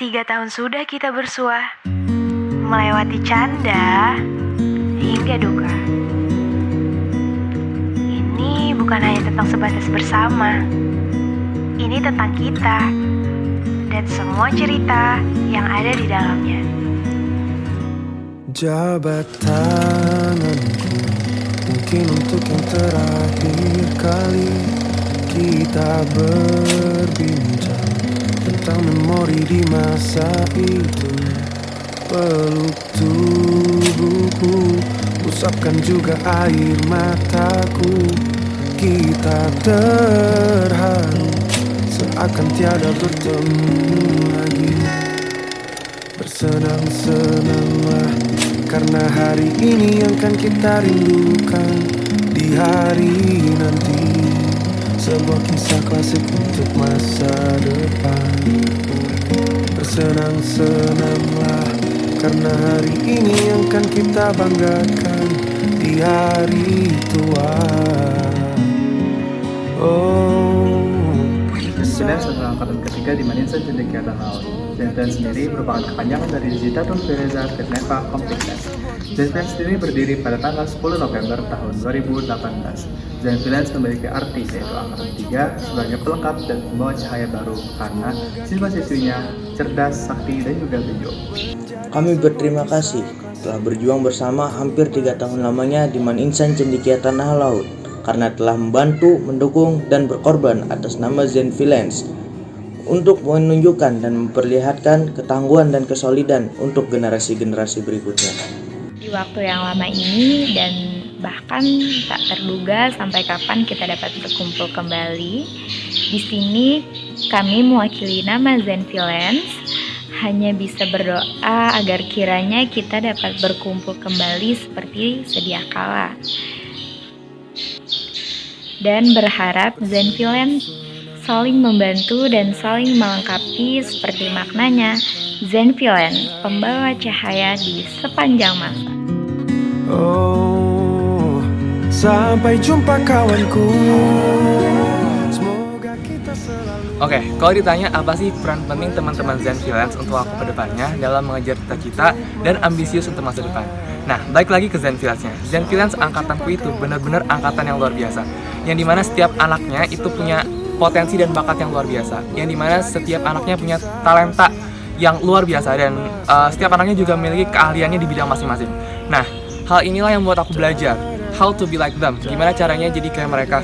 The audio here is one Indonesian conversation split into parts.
3 tahun sudah kita bersua, melewati canda hingga duka. Ini bukan hanya tentang sebatas bersama, ini tentang kita dan semua cerita yang ada di dalamnya. Jabat tanganku, mungkin untuk yang terakhir kali kita berbincang tentang memori di masa itu. Peluk tubuhku, usapkan juga air mataku. Kita terharu, seakan tiada bertemu lagi. Bersenang-senanglah, karena hari ini yang akan kita rindukan di hari nanti. Sebuah kisah klasik untuk masa depan. Bersenang-senanglah, karena hari ini yang akan kita banggakan di hari tua. Zen adalah angkatan ketiga di mana Insan Cendekia Tanah Laut. Zen sendiri merupakan kepanjangan dari Zitatun Fireza Firneva Complex. Zen sendiri berdiri pada tanggal 10 November tahun 2018. Zen memiliki arti yaitu angkatan 3 sebagai pelengkap dan pembawa cahaya baru karena siswa-siswinya cerdas, sakti, dan juga bejo. Kami berterima kasih telah berjuang bersama hampir 3 tahun lamanya di Man Insan Cendekia Tanah Laut karena telah membantu, mendukung, dan berkorban atas nama Zen Villains untuk menunjukkan dan memperlihatkan ketangguhan dan kesolidan untuk generasi-generasi berikutnya. Di waktu yang lama ini dan bahkan tak terduga sampai kapan kita dapat berkumpul kembali. Di sini kami mewakili nama Zen Villains hanya bisa berdoa agar kiranya kita dapat berkumpul kembali seperti sedia kala. Dan berharap Zen Villains saling membantu dan saling melengkapi seperti maknanya Zen Villains, pembawa cahaya di sepanjang masa. Oh, sampai jumpa kawanku. Semoga kita selalu. Oke, kalau ditanya apa sih peran penting teman-teman Zen Villains untuk aku ke depannya dalam mengejar cita-cita dan ambisius untuk masa depan. Nah, balik lagi ke Zen Villains-nya. Zen Villains angkatanku itu benar-benar angkatan yang luar biasa. Yang dimana setiap anaknya itu punya potensi dan bakat yang luar biasa. Yang dimana setiap anaknya punya talenta yang luar biasa dan setiap anaknya juga memiliki keahliannya di bidang masing-masing. Nah, hal inilah yang membuat aku belajar how to be like them. Gimana caranya jadi kayak mereka.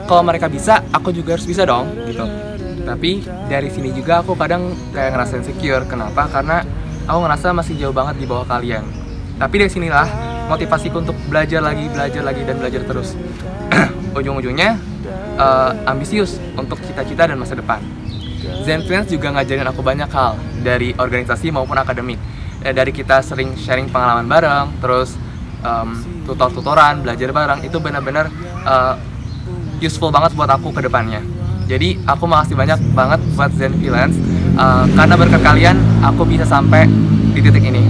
Kalau mereka bisa, aku juga harus bisa dong, gitu. Tapi dari sini juga aku kadang kayak ngerasa insecure. Kenapa? Karena aku ngerasa masih jauh banget di bawah kalian. Tapi dari sinilah motivasiku untuk belajar lagi, dan belajar terus. Ujung-ujungnya ambisius untuk cita-cita dan masa depan. Zen Villains juga ngajarin aku banyak hal dari organisasi maupun akademik. Dari kita sering sharing pengalaman bareng, terus tutor-tutoran, belajar bareng, itu benar-benar useful banget buat aku ke depannya. Jadi aku makasih banyak banget buat Zen Villains karena berkat kalian aku bisa sampai di titik ini.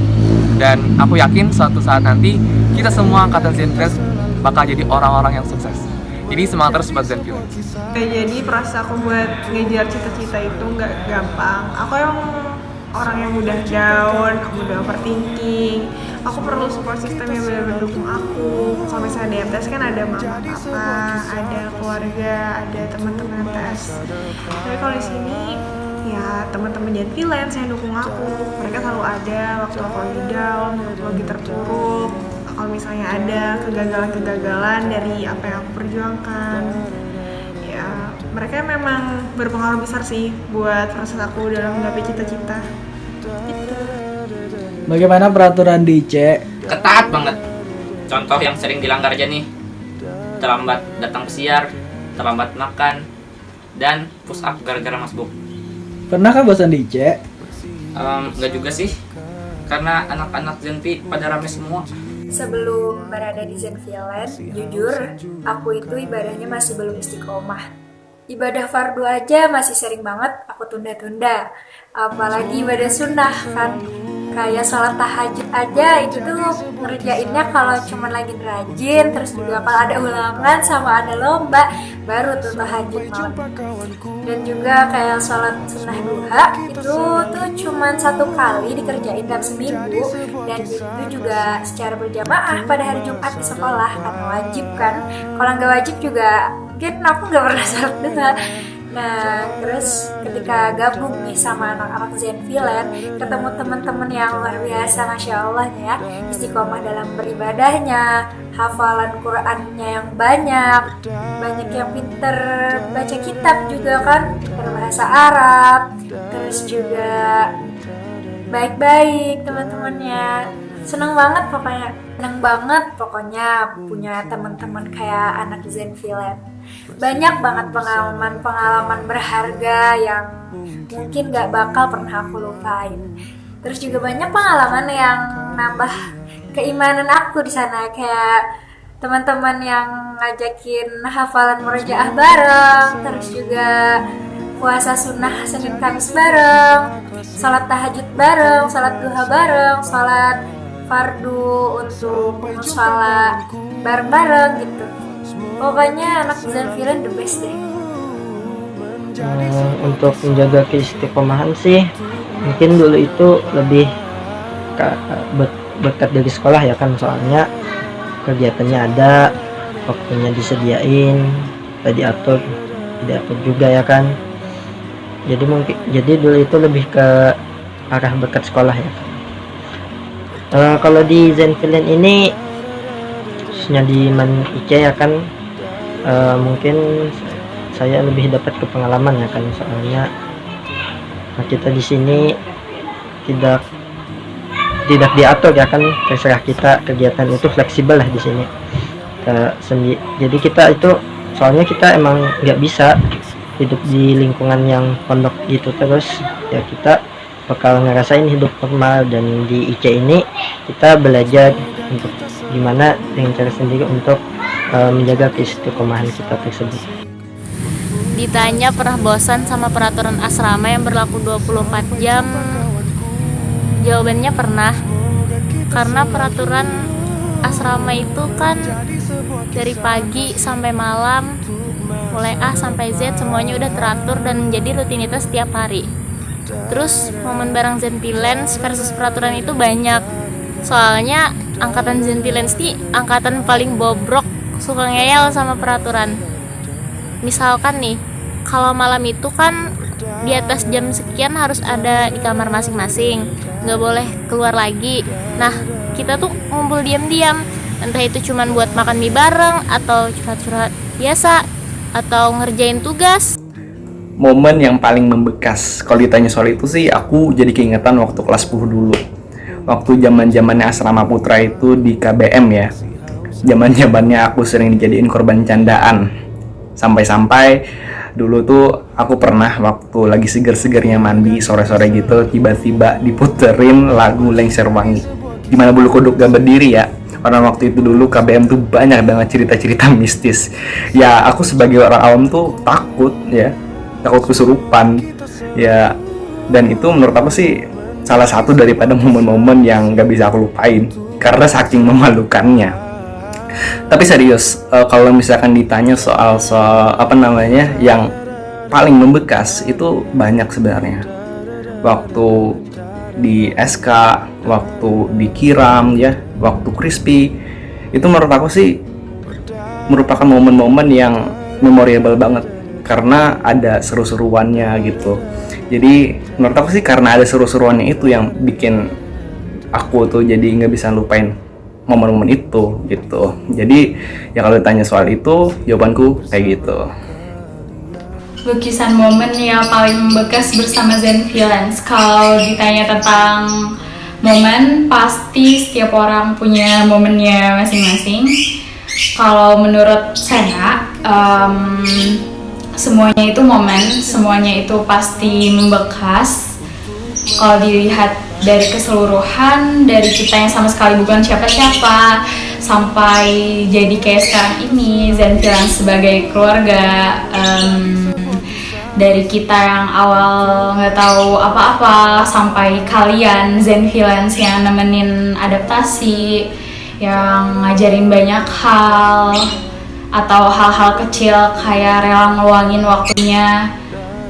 Dan aku yakin suatu saat nanti kita semua angkatan Zen Villains bakal jadi orang-orang yang sukses. Jadi semangat terus buat Zen Villains. Jadi proses aku buat ngejar cita-cita itu nggak gampang. Aku emang orang yang mudah down, mudah overthinking. Aku perlu support system yang benar-benar dukung aku. Kalau misalnya di MTS kan ada mama, papa, ada keluarga, ada teman-teman MTS. Tapi kalau di sini ya teman-teman Zen Villains yang dukung aku. Mereka selalu ada waktu aku lagi down, waktu lagi terpuruk. Kalau misalnya ada kegagalan-kegagalan dari apa yang aku perjuangkan, ya mereka memang berpengaruh besar sih buat proses aku dalam menggapai cita-cita. Bagaimana peraturan di IC? Ketat banget. Contoh yang sering dilanggar aja nih, terlambat datang pesiar, terlambat makan, dan push up gara-gara masbuk. Pernahkah bosan di IC? Enggak juga sih, karena anak-anak Zenvi pada rame semua. Sebelum berada di Zen Villains, jujur, aku itu ibadahnya masih belum istiqomah. Ibadah fardu aja masih sering banget aku tunda-tunda. Apalagi ibadah sunnah kan. Kayak sholat tahajud aja itu tuh ngerjainnya kalau cuma lagi rajin, terus juga kalau ada ulangan sama ada lomba, baru tuh tahajud malam. Dan juga kayak sholat sunnah duha itu tuh cuma cuma 1 kali dikerjain dalam seminggu, dan itu juga secara berjamaah pada hari Jumat di sekolah karena wajib kan. Kalau nggak wajib juga mungkin aku nggak pernah sholat duha. Nah, terus ketika gabung nih sama anak-anak Zenvillain, ketemu teman-teman yang luar biasa, Masya Allah ya, istiqomah dalam beribadahnya, hafalan Qur'annya yang banyak yang pinter baca kitab juga kan, berbahasa Arab, terus juga baik-baik teman-temannya. Seneng banget pokoknya punya teman-teman kayak anak Zenvillain. Banyak banget pengalaman berharga yang mungkin gak bakal pernah aku lupain. Terus juga banyak pengalaman yang nambah keimanan aku di sana, kayak teman-teman yang ngajakin hafalan murojaah bareng, terus juga puasa sunnah Senin Kamis bareng, sholat tahajud bareng, sholat duha bareng, sholat fardu untuk musola bareng-bareng gitu. Pokoknya anak Zenvillain the best deh. Untuk menjaga keistiqomahan sih, mungkin dulu itu lebih berkat dari sekolah ya kan, soalnya kegiatannya ada, waktunya disediain, diatur juga ya kan. Jadi dulu itu lebih ke arah berkat sekolah ya kan. Kalau di Zenvillain ini, khususnya di Man IC ya kan, mungkin saya lebih dapat ke pengalaman ya kan, soalnya kita di sini tidak diatur ya kan, terserah kita, kegiatan itu fleksibel lah di sini. Jadi kita itu, soalnya kita emang nggak bisa hidup di lingkungan yang pondok gitu terus ya, kita bakal ngerasain hidup normal. Dan di IC ini kita belajar untuk gimana dengan cara sendiri untuk menjaga keistiqomahan kita tersebut. Ditanya pernah bosan sama peraturan asrama yang berlaku 24 jam? Jawabannya pernah. Karena peraturan asrama itu kan dari pagi sampai malam, mulai A sampai Z semuanya udah teratur dan menjadi rutinitas setiap hari. Terus momen bareng Zenvillain versus peraturan itu banyak. Soalnya angkatan Zenvillain ini angkatan paling bobrok, suka ngeyel sama peraturan. Misalkan nih, kalau malam itu kan di atas jam sekian harus ada di kamar masing-masing, nggak boleh keluar lagi. Nah, kita tuh ngumpul diam-diam, entah itu cuman buat makan mie bareng, atau curhat-curhat biasa, atau ngerjain tugas. Momen yang paling membekas, kalau ditanya soal itu sih, aku jadi keingetan waktu kelas 10 dulu. Waktu zamannya asrama putra itu di KBM ya. Zamannya aku sering dijadiin korban candaan. Sampai-sampai dulu tuh aku pernah waktu lagi seger-segernya mandi sore-sore gitu, tiba-tiba diputerin lagu Lengser Wangi. Dimana bulu kuduk gak berdiri ya. Karena waktu itu dulu KBM tuh banyak banget cerita-cerita mistis. Ya aku sebagai orang awam tuh takut kesurupan ya. Dan itu menurut aku sih salah satu daripada momen-momen yang gak bisa aku lupain karena saking memalukannya. Tapi serius, kalau misalkan ditanya soal yang paling membekas, itu banyak sebenarnya. Waktu di SK, waktu di Kiram ya, waktu Crispy, itu menurut aku sih merupakan momen-momen yang memorable banget karena ada seru-seruannya gitu. Jadi menurut aku sih karena ada seru-seruannya itu yang bikin aku tuh jadi nggak bisa lupain momen-momen itu gitu. Jadi ya kalau ditanya soal itu, jawabanku kayak gitu. Lukisan momen yang paling membekas bersama Zenvillain. Kalau ditanya tentang momen, pasti setiap orang punya momennya masing-masing. Kalau menurut saya, semuanya itu momen, semuanya itu pasti membekas. Kalau dilihat dari keseluruhan, dari kita yang sama sekali bukan siapa-siapa, sampai jadi kayak sekarang ini, Zenvillain sebagai keluarga. Dari kita yang awal nggak tahu apa-apa, sampai kalian Zenvillain yang nemenin adaptasi, yang ngajarin banyak hal, atau hal-hal kecil kayak rela ngeluangin waktunya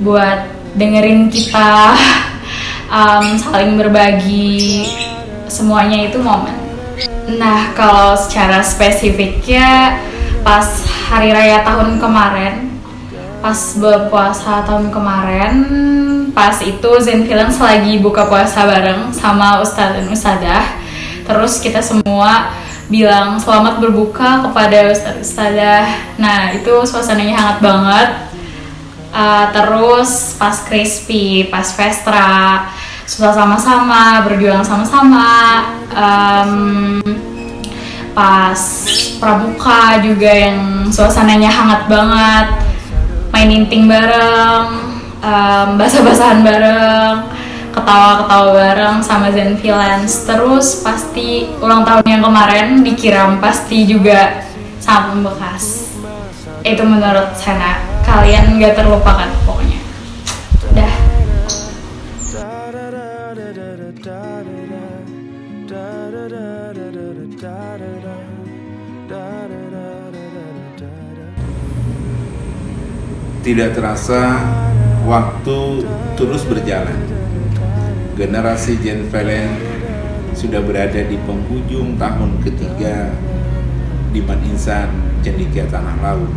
buat dengerin kita saling berbagi, semuanya itu momen. Nah, kalau secara spesifiknya pas hari raya tahun kemarin, pas berpuasa tahun kemarin, pas itu Zenfilans lagi buka puasa bareng sama Ustadz dan Ustadzah. Terus kita semua bilang selamat berbuka kepada Ustadz Ustadzah. Nah, itu suasananya hangat banget. Terus pas Crispy, pas Vestra, susah sama-sama, berjuang sama-sama. Pas Pramuka juga yang suasananya hangat banget, main inting bareng, basah-basahan bareng, ketawa-ketawa bareng sama Zenfilans. Terus pasti ulang tahun yang kemarin dikiram pasti juga sangat membekas. Itu menurut Sena, kalian gak terlupakan pokoknya. Dah. Tidak terasa waktu terus berjalan. Generasi Zenfilans sudah berada di penghujung tahun ketiga di Man Insan Cendekia Tanah Laut,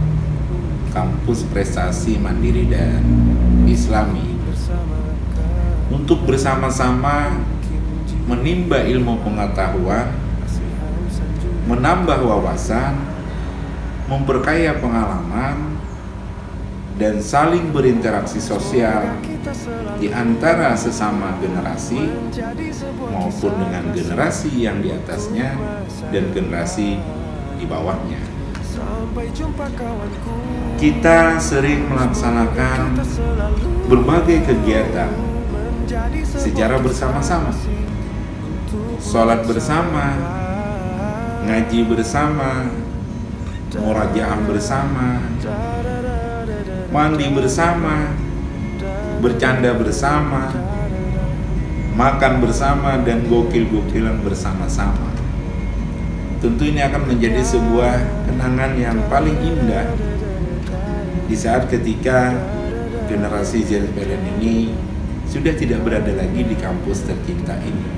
kampus prestasi mandiri dan islami, untuk bersama-sama menimba ilmu pengetahuan, menambah wawasan, memperkaya pengalaman, dan saling berinteraksi sosial di antara sesama generasi maupun dengan generasi yang di atasnya dan generasi di bawahnya. Kita sering melaksanakan berbagai kegiatan secara bersama-sama, sholat bersama, ngaji bersama, murajaah bersama, mandi bersama, bercanda bersama, makan bersama, dan gokil-gokilan bersama-sama. Tentu ini akan menjadi sebuah kenangan yang paling indah di saat ketika generasi Zenfilans ini sudah tidak berada lagi di kampus tercinta ini.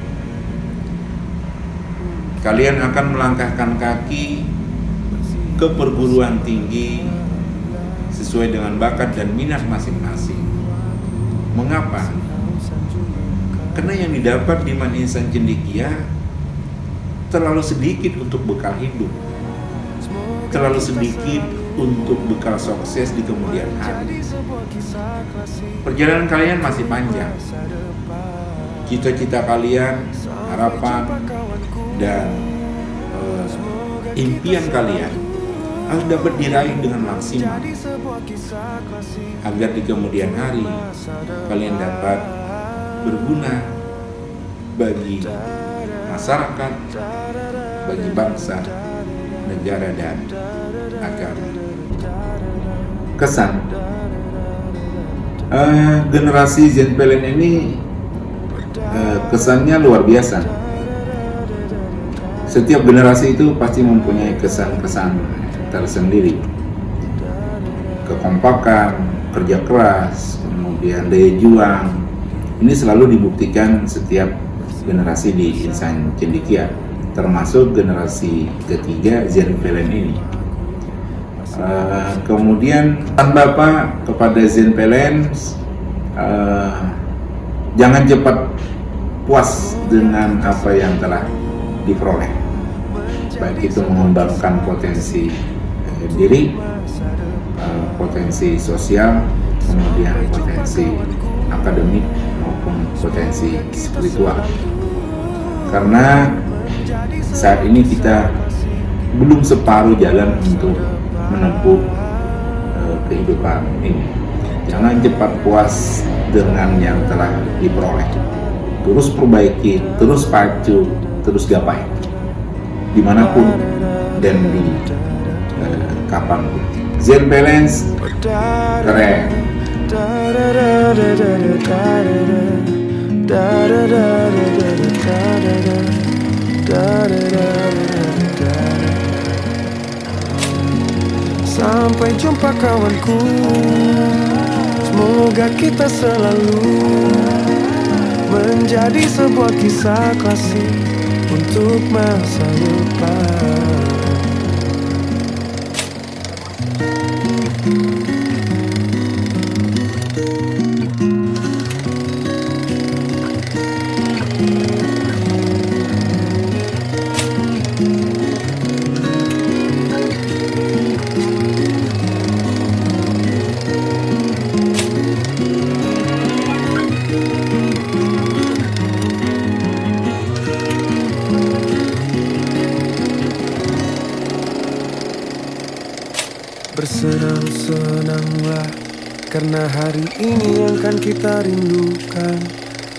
Kalian akan melangkahkan kaki ke perguruan tinggi sesuai dengan bakat dan minat masing-masing. Mengapa? Karena yang didapat di Man Insan Cendekia terlalu sedikit untuk bekal hidup, terlalu sedikit untuk bekal sukses di kemudian hari. Perjalanan kalian masih panjang. Cita-cita kalian, harapan, dan impian kalian harus dapat diraih dengan maksimal agar di kemudian hari kalian dapat berguna bagi masyarakat, bagi bangsa, negara, dan agama. Kesan generasi Zenfilans ini kesannya luar biasa. Setiap generasi itu pasti mempunyai kesan-kesan tersendiri. Kekompakan, kerja keras, kemudian daya juang, ini selalu dibuktikan setiap generasi di Insan Cendekia, termasuk generasi ketiga Zenfilans ini. Kemudian pesan Bapak kepada Zenfilans, jangan cepat puas dengan apa yang telah diperoleh, baik itu mengembangkan potensi diri, potensi sosial, kemudian potensi akademik maupun potensi spiritual. Karena saat ini kita belum separuh jalan untuk menempuh kehidupan ini. Jangan cepat puas dengan yang telah diperoleh. Terus perbaiki, terus pacu, terus gapai dimanapun dan di kapanpun. Zenfilans keren. Sampai jumpa kawanku, semoga kita selalu menjadi sebuah kisah klasik untuk masa depan. Bersenang-senanglah karena hari ini yang kan kita rindukan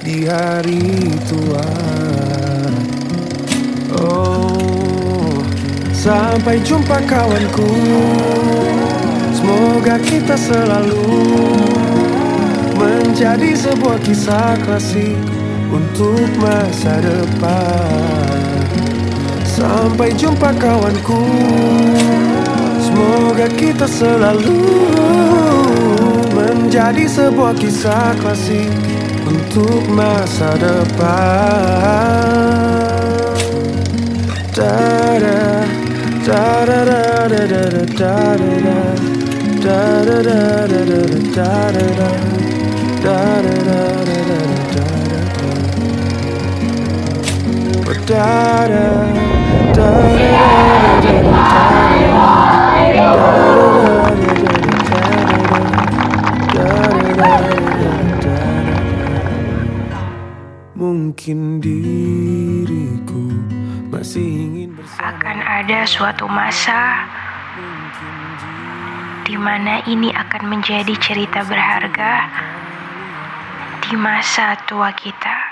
di hari tua. Oh, sampai jumpa kawanku. Semoga kita selalu menjadi sebuah kisah klasik untuk masa depan. Sampai jumpa kawanku. Semoga kita selalu menjadi sebuah kisah klasik untuk masa depan. Da-da, da-da-da, da-da-da, da-da-da, da-da-da, da-da-da, da-da-da, da-da-da, mungkin diriku masih ingin bersama. Akan ada suatu masa di mana ini akan menjadi cerita berharga di masa tua kita.